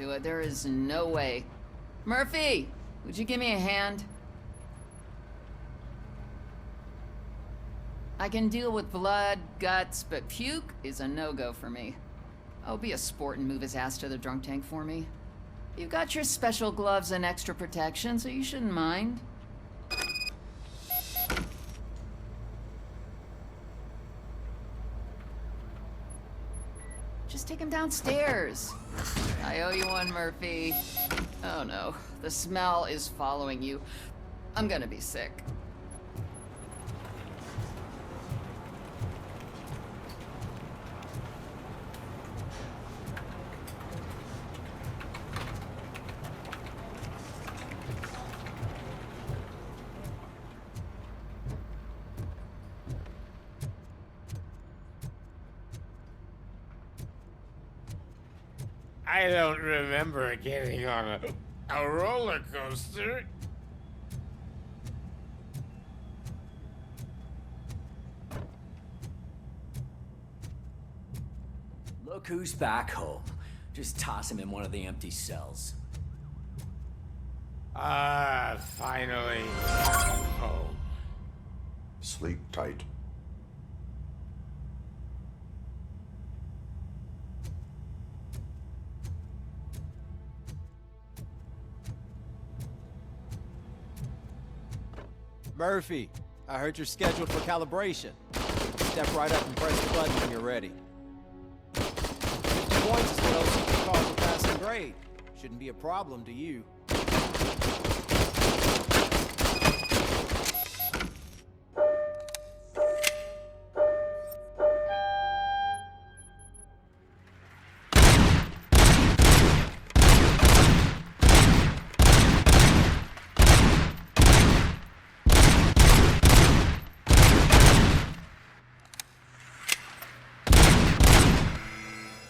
do it. There is no way. Murphy, would you give me a hand? I can deal with blood, guts, but puke is a no-go for me. Oh, be a sport and move his ass to the drunk tank for me. You've got your special gloves and extra protection, so you shouldn't mind. Just take him downstairs. I owe you one, Murphy. Oh no, the smell is following you. I'm gonna be sick. I don't remember getting on a roller coaster. Look who's back home. Just toss him in one of the empty cells. Ah, finally home. Sleep tight. Murphy, I heard you're scheduled for calibration. Step right up and press the button when you're ready. 50 points is what LCP calls a passing grade. Shouldn't be a problem to you.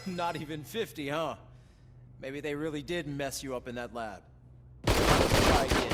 Not even 50, huh? Maybe they really did mess you up in that lab. Let's try again.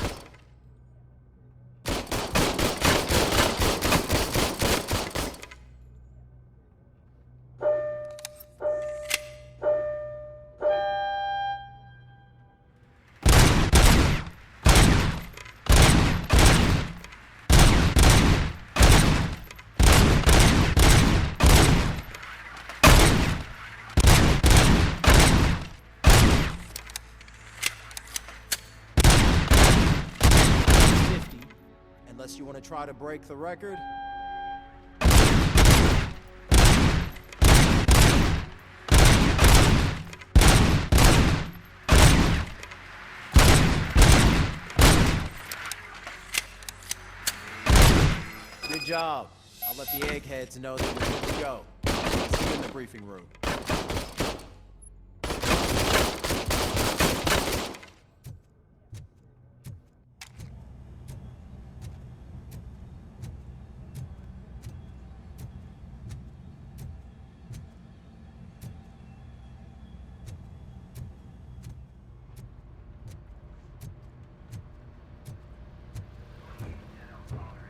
Unless you want to try to break the record. Good job. I'll let the eggheads know that we're good to go. See you in the briefing room.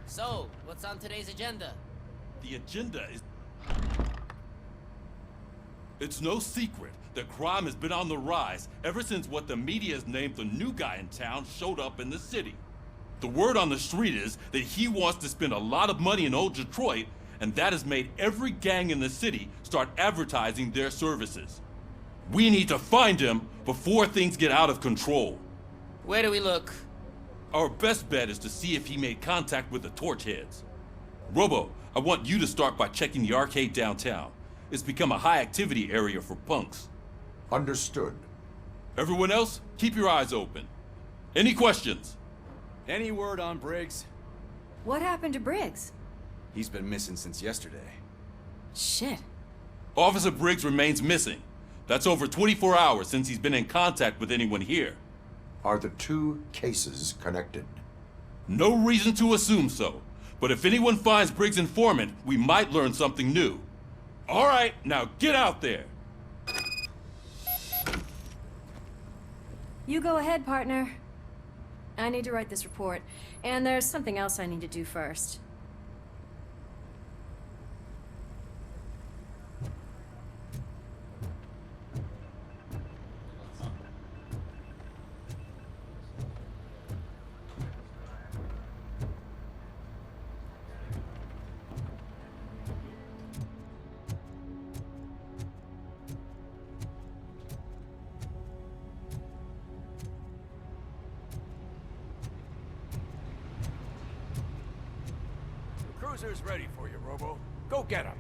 So, what's on today's agenda? The agenda is... It's no secret that crime has been on the rise ever since what the media has named the new guy in town showed up in the city. The word on the street is that he wants to spend a lot of money in old Detroit, and that has made every gang in the city start advertising their services. We need to find him before things get out of control. Where do we look? Our best bet is to see if he made contact with the torch heads. Robo, I want you to start by checking the arcade downtown. It's become a high-activity area for punks. Understood. Everyone else, keep your eyes open. Any questions? Any word on Briggs? What happened to Briggs? He's been missing since yesterday. Shit. Officer Briggs remains missing. That's over 24 hours since he's been in contact with anyone here. Are the two cases connected? No reason to assume so. But if anyone finds Briggs' informant, we might learn something new. All right, now get out there. You go ahead, partner. I need to write this report, and there's something else I need to do first. Enforcer's ready for you, Robo. Go get him.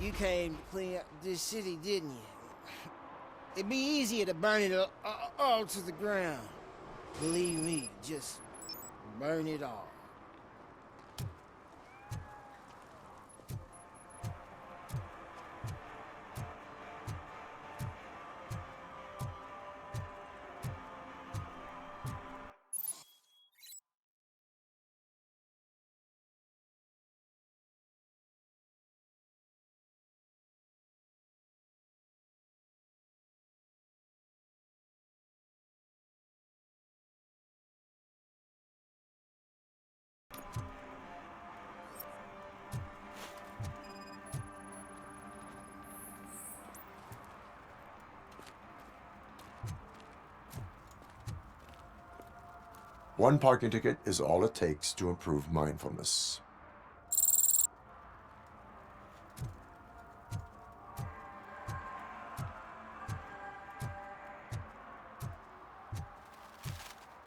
You came to clean up this city, didn't you? It'd be easier to burn it all to the ground. Believe me, just burn it all. One parking ticket is all it takes to improve mindfulness.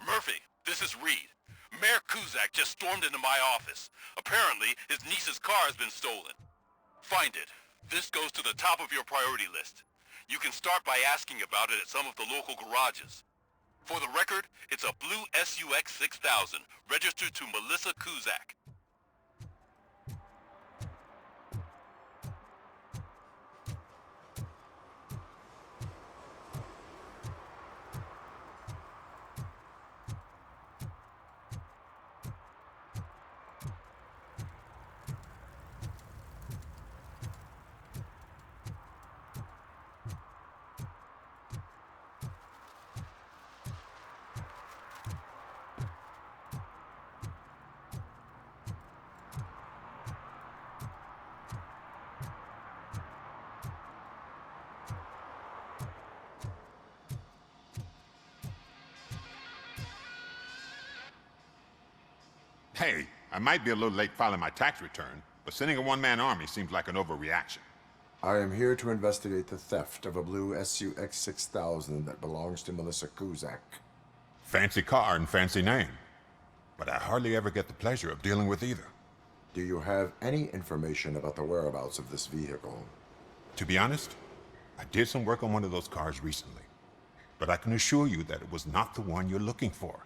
Murphy, this is Reed. Mayor Kuzak just stormed into my office. Apparently, his niece's car has been stolen. Find it. This goes to the top of your priority list. You can start by asking about it at some of the local garages. For the record, it's a blue SUX 6000, registered to Melissa Kuzak. Hey, I might be a little late filing my tax return, but sending a one-man army seems like an overreaction. I am here to investigate the theft of a blue SUX 6000 that belongs to Melissa Kuzak. Fancy car and fancy name, but I hardly ever get the pleasure of dealing with either. Do you have any information about the whereabouts of this vehicle? To be honest, I did some work on one of those cars recently, but I can assure you that it was not the one you're looking for.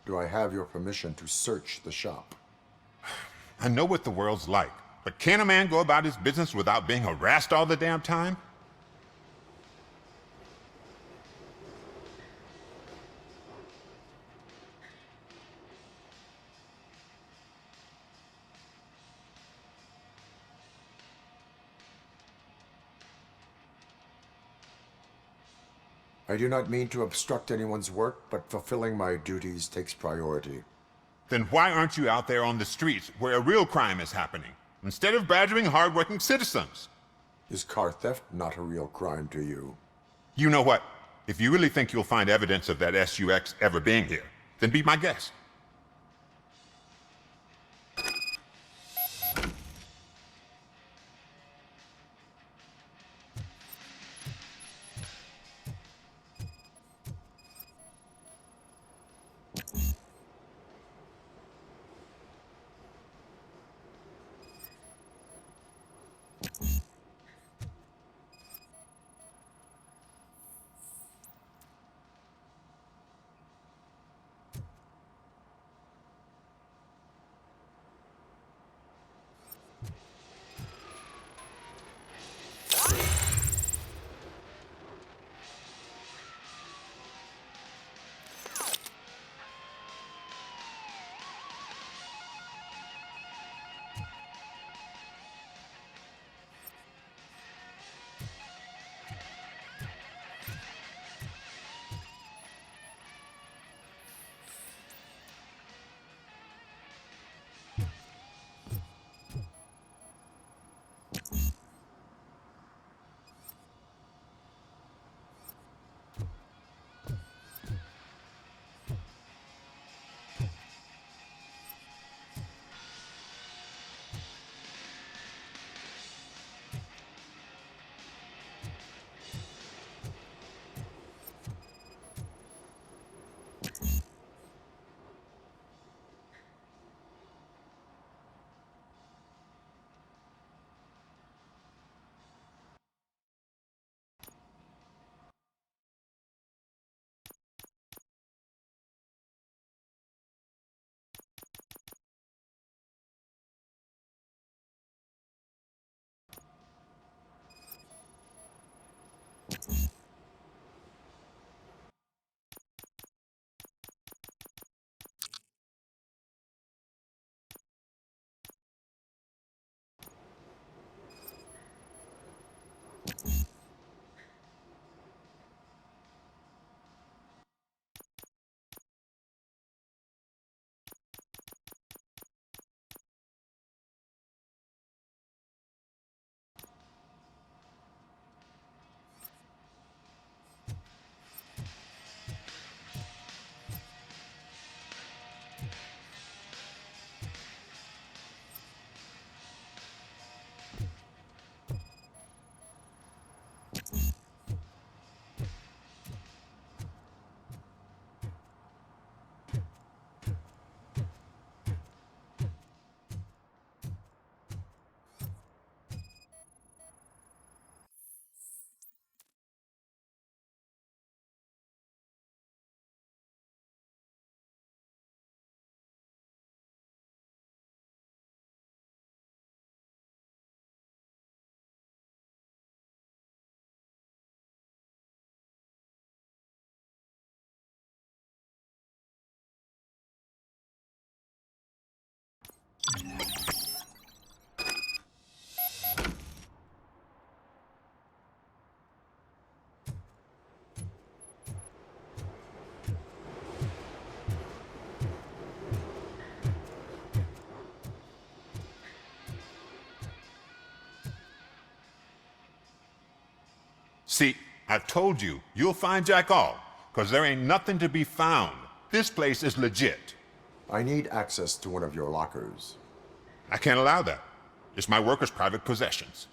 Do I have your permission to search the shop? I know what the world's like, but can a man go about his business without being harassed all the damn time? I do not mean to obstruct anyone's work, but fulfilling my duties takes priority. Then why aren't you out there on the streets where a real crime is happening, instead of badgering hardworking citizens? Is car theft not a real crime to you? You know what? If you really think you'll find evidence of that SUX ever being here, then be my guest. I've told you, you'll find Jack all, because there ain't nothing to be found. This place is legit. I need access to one of your lockers. I can't allow that. It's my workers' private possessions.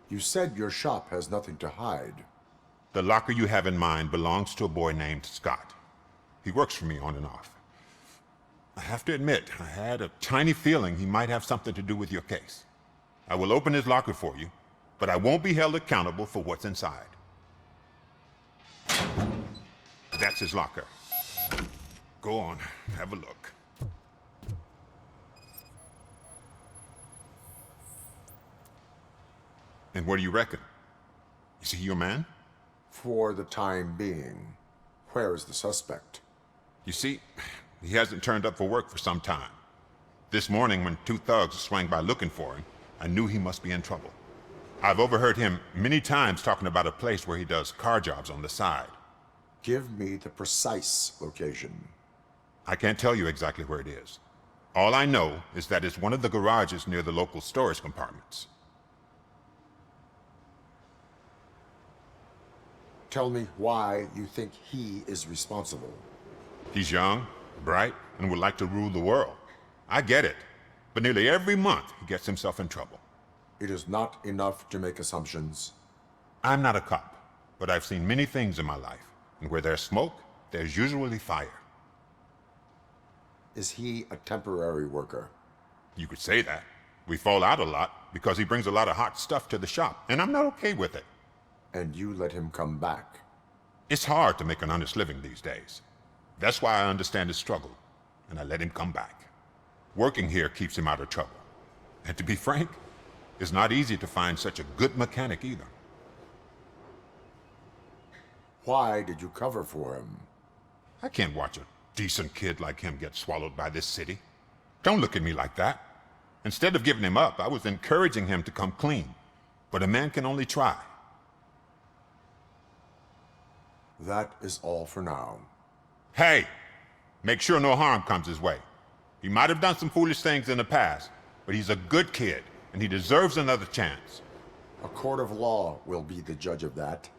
You said your shop has nothing to hide. The locker you have in mind belongs to a boy named Scott. He works for me on and off. I have to admit, I had a tiny feeling he might have something to do with your case. I will open his locker for you, but I won't be held accountable for what's inside. That's his locker. Go on, have a look. And what do you reckon? Is he your man? For the time being. Where is the suspect? You see, he hasn't turned up for work for some time. This morning, when two thugs swang by looking for him, I knew he must be in trouble. I've overheard him many times talking about a place where he does car jobs on the side. Give me the precise location. I can't tell you exactly where it is. All I know is that it's one of the garages near the local storage compartments. Tell me why you think he is responsible. He's young, bright, and would like to rule the world. I get it. But nearly every month, he gets himself in trouble. It is not enough to make assumptions. I'm not a cop, but I've seen many things in my life. And where there's smoke, there's usually fire. Is he a temporary worker? You could say that. We fall out a lot because he brings a lot of hot stuff to the shop, and I'm not okay with it. And you let him come back? It's hard to make an honest living these days. That's why I understand his struggle, and I let him come back. Working here keeps him out of trouble. And to be frank, it's not easy to find such a good mechanic either. Why did you cover for him? I can't watch a decent kid like him get swallowed by this city. Don't look at me like that. Instead of giving him up, I was encouraging him to come clean. But a man can only try. That is all for now. Hey, make sure no harm comes his way. He might have done some foolish things in the past, but he's a good kid, and he deserves another chance. A court of law will be the judge of that.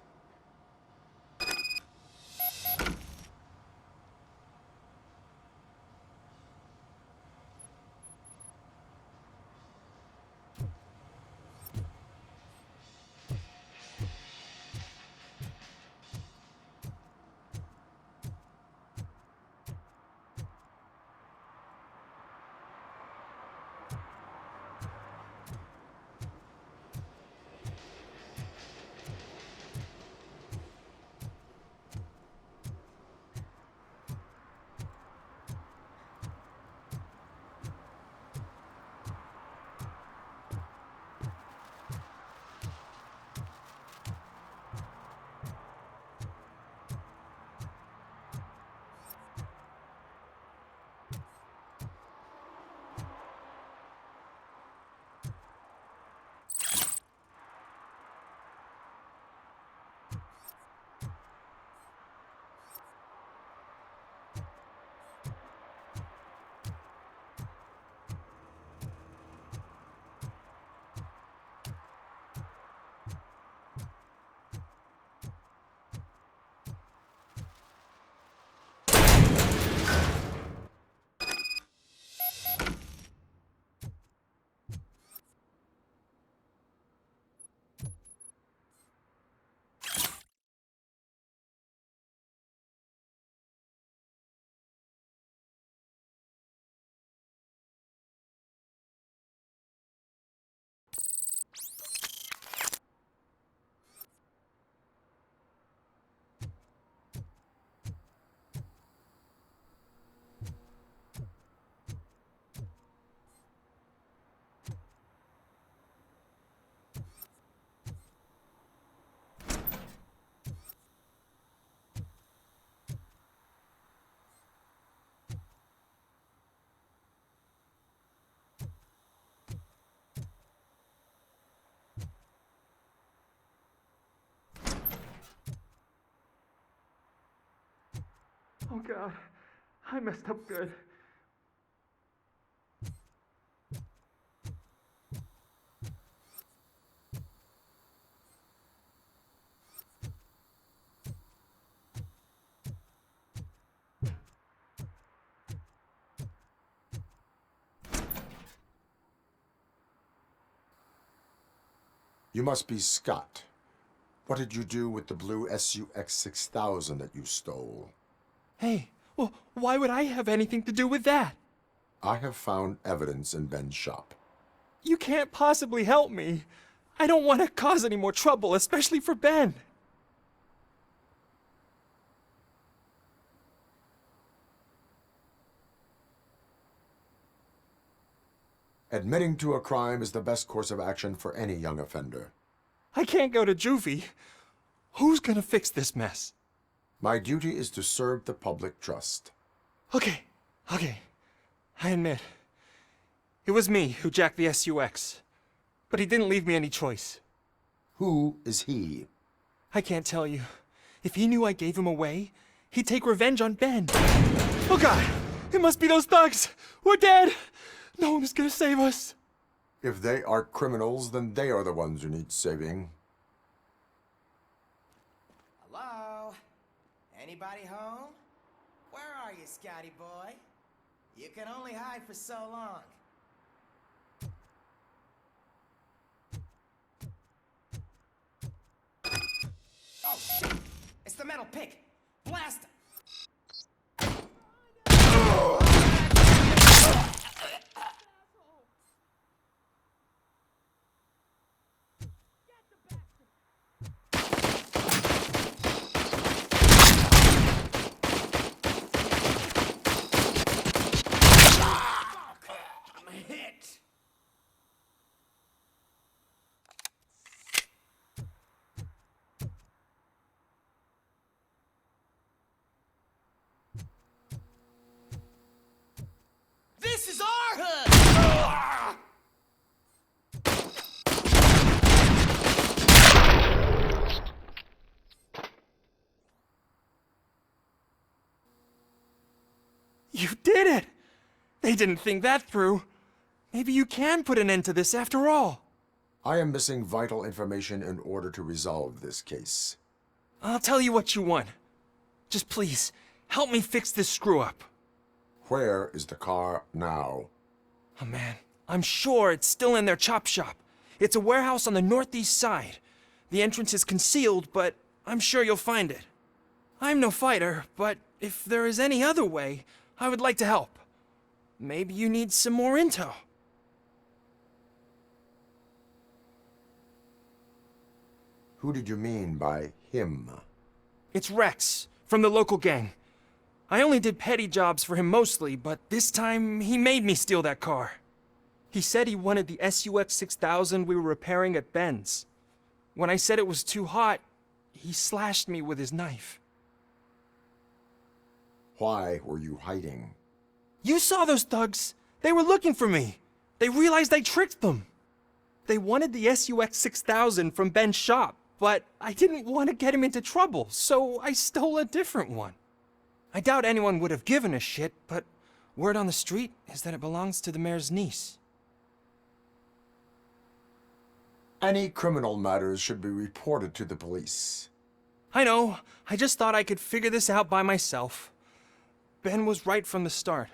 Oh God, I messed up good. You must be Scott. What did you do with the blue SUX 6000 that you stole? Hey, well, why would I have anything to do with that? I have found evidence in Ben's shop. You can't possibly help me. I don't want to cause any more trouble, especially for Ben. Admitting to a crime is the best course of action for any young offender. I can't go to juvie. Who's gonna fix this mess? My duty is to serve the public trust. Okay. I admit. It was me who jacked the SUX. But he didn't leave me any choice. Who is he? I can't tell you. If he knew I gave him away, he'd take revenge on Ben. Oh God! It must be those thugs! We're dead! No one is gonna save us. If they are criminals, then they are the ones who need saving. Hello? Anybody home? Where are you, Scotty boy? You can only hide for so long. Oh, shit! It's the metal pick! Blast him! This is our hood! You did it! They didn't think that through. Maybe you can put an end to this after all. I am missing vital information in order to resolve this case. I'll tell you what you want. Just please, help me fix this screw-up. Where is the car now? Oh man, I'm sure it's still in their chop shop. It's a warehouse on the northeast side. The entrance is concealed, but I'm sure you'll find it. I'm no fighter, but if there is any other way, I would like to help. Maybe you need some more intel. Who did you mean by him? It's Rex, from the local gang. I only did petty jobs for him mostly, but this time he made me steal that car. He said he wanted the SUX 6000 we were repairing at Ben's. When I said it was too hot, he slashed me with his knife. Why were you hiding? You saw those thugs. They were looking for me. They realized I tricked them. They wanted the SUX 6000 from Ben's shop, but I didn't want to get him into trouble, so I stole a different one. I doubt anyone would have given a shit, but word on the street is that it belongs to the mayor's niece. Any criminal matters should be reported to the police. I know. I just thought I could figure this out by myself. Ben was right from the start.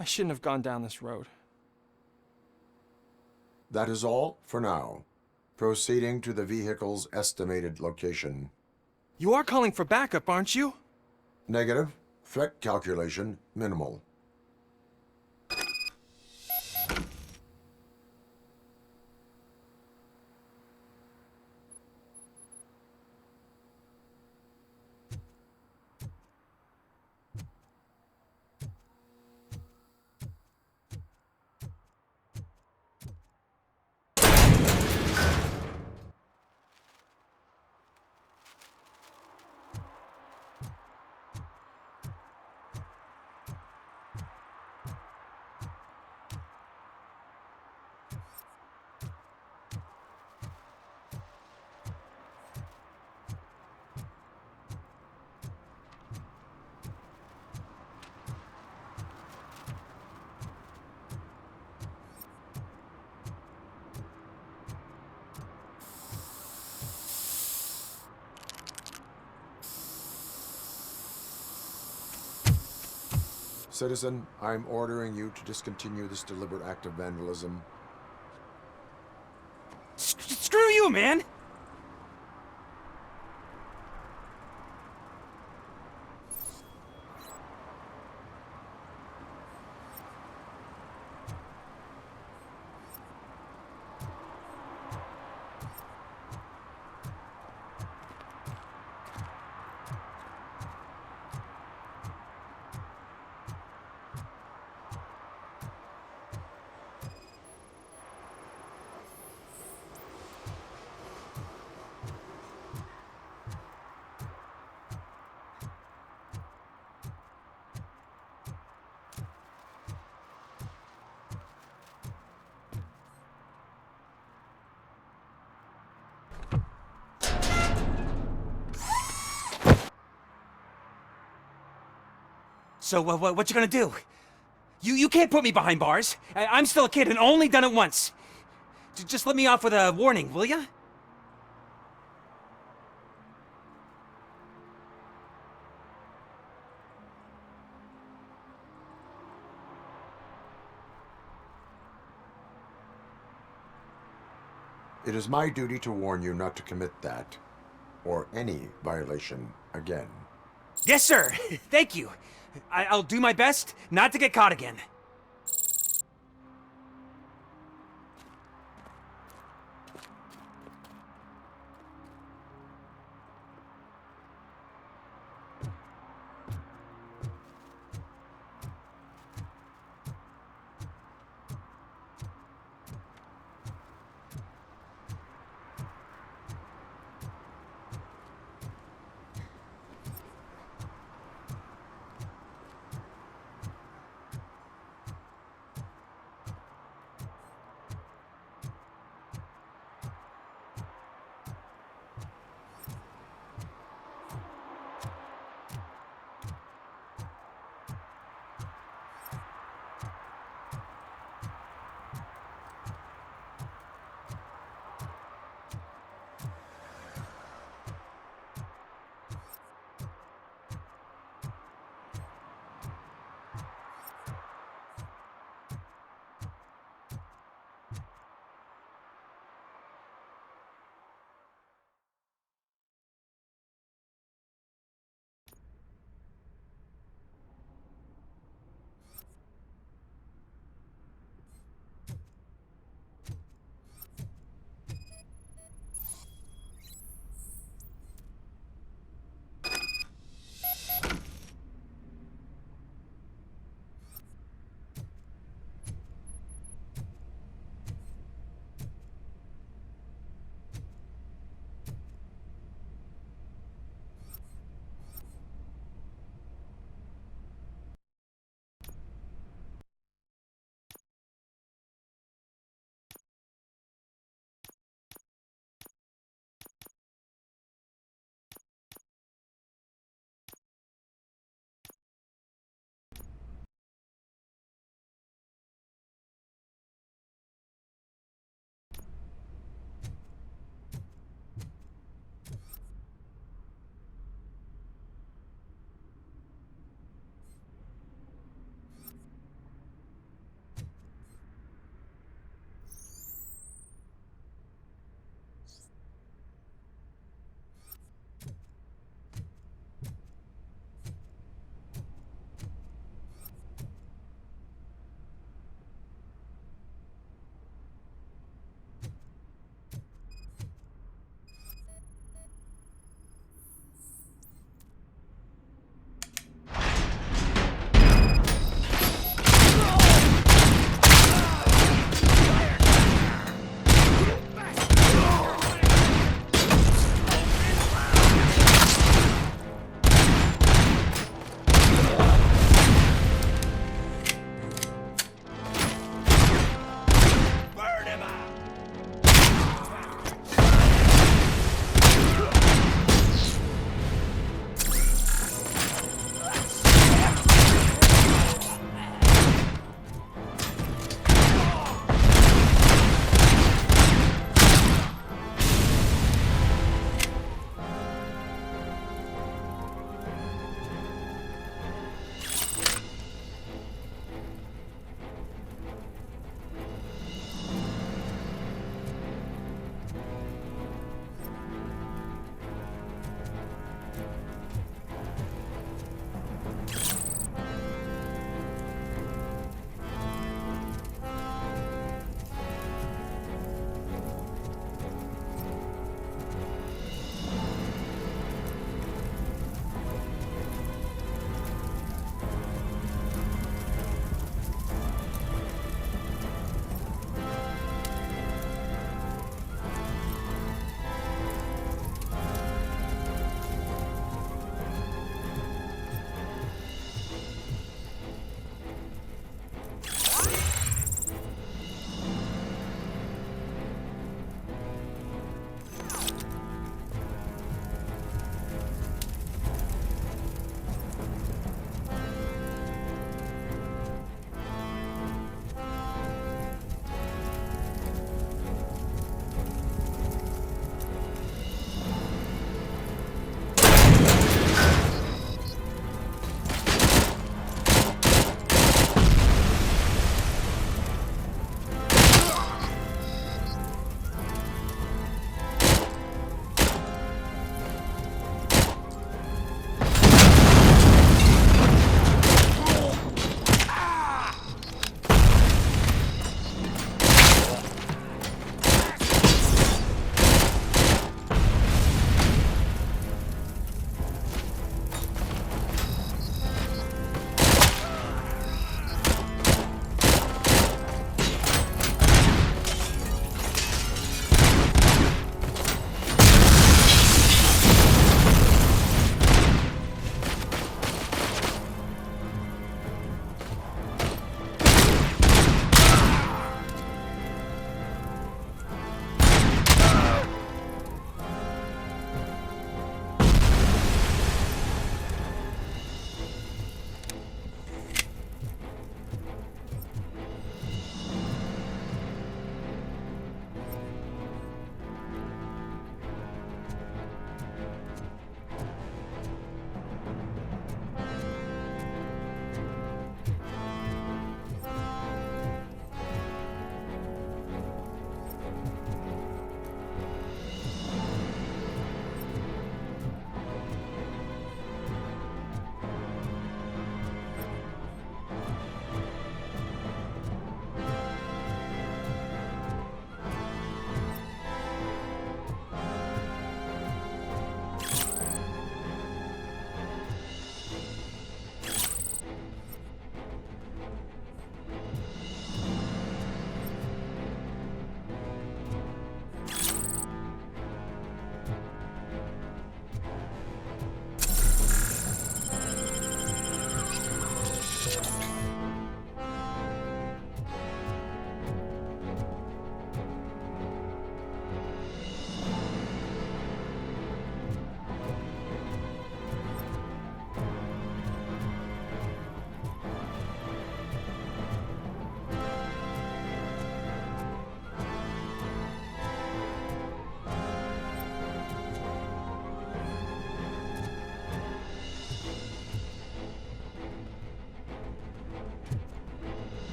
I shouldn't have gone down this road. That is all for now. Proceeding to the vehicle's estimated location. You are calling for backup, aren't you? Negative. Threat calculation minimal. Citizen, I'm ordering you to discontinue this deliberate act of vandalism. Screw you, do, man? So, what you gonna do? You can't put me behind bars. I'm still a kid and only done it once. Just let me off with a warning, will ya? It is my duty to warn you not to commit that, or any violation again. Yes, sir. Thank you. I'll do my best not to get caught again.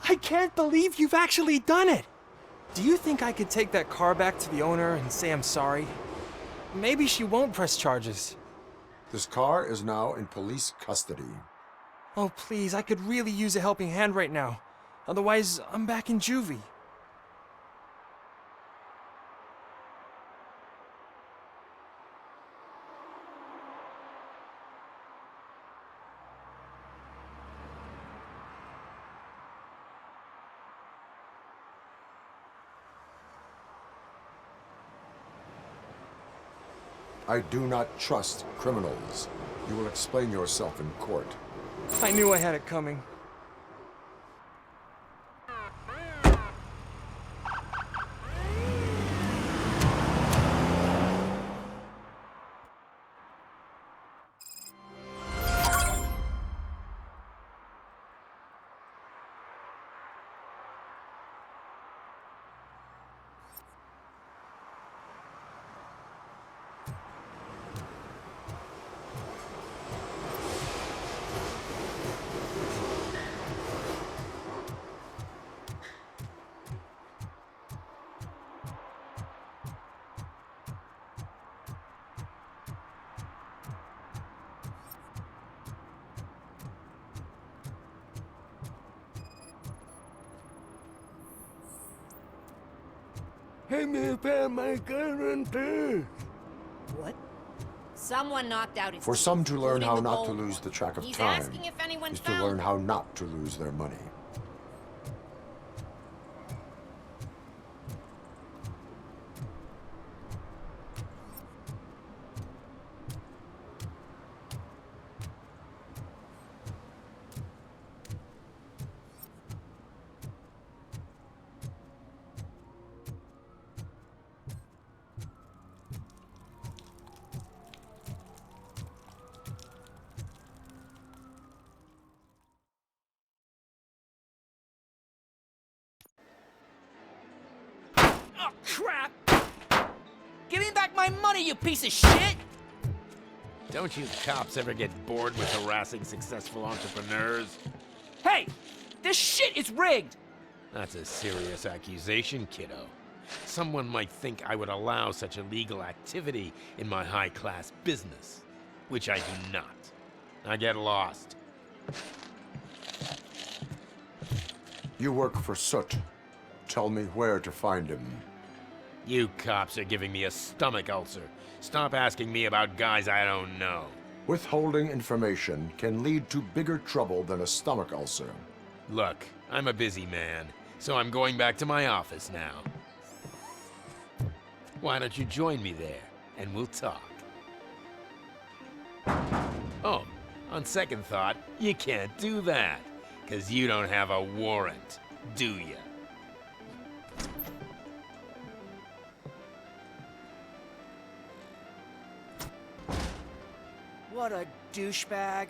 I can't believe you've actually done it! Do you think I could take that car back to the owner and say I'm sorry? Maybe she won't press charges. This car is now in police custody. Oh, please, I could really use a helping hand right now. Otherwise, I'm back in juvie. I do not trust criminals. You will explain yourself in court. I knew I had it coming. Hey, me found my gun and purse. What? Someone knocked out his For some to learn including how the not to gold lose one. the track of He's time asking if anyone is to found learn how not to lose their money. Oh, crap! Give me back my money, you piece of shit! Don't you cops ever get bored with harassing successful entrepreneurs? Hey! This shit is rigged! That's a serious accusation, kiddo. Someone might think I would allow such illegal activity in my high-class business, which I do not. I get lost. You work for Soot. Tell me where to find him. You cops are giving me a stomach ulcer. Stop asking me about guys I don't know. Withholding information can lead to bigger trouble than a stomach ulcer. Look, I'm a busy man, so I'm going back to my office now. Why don't you join me there, and we'll talk. Oh, on second thought, you can't do that, 'cause you don't have a warrant, do ya? What a douchebag.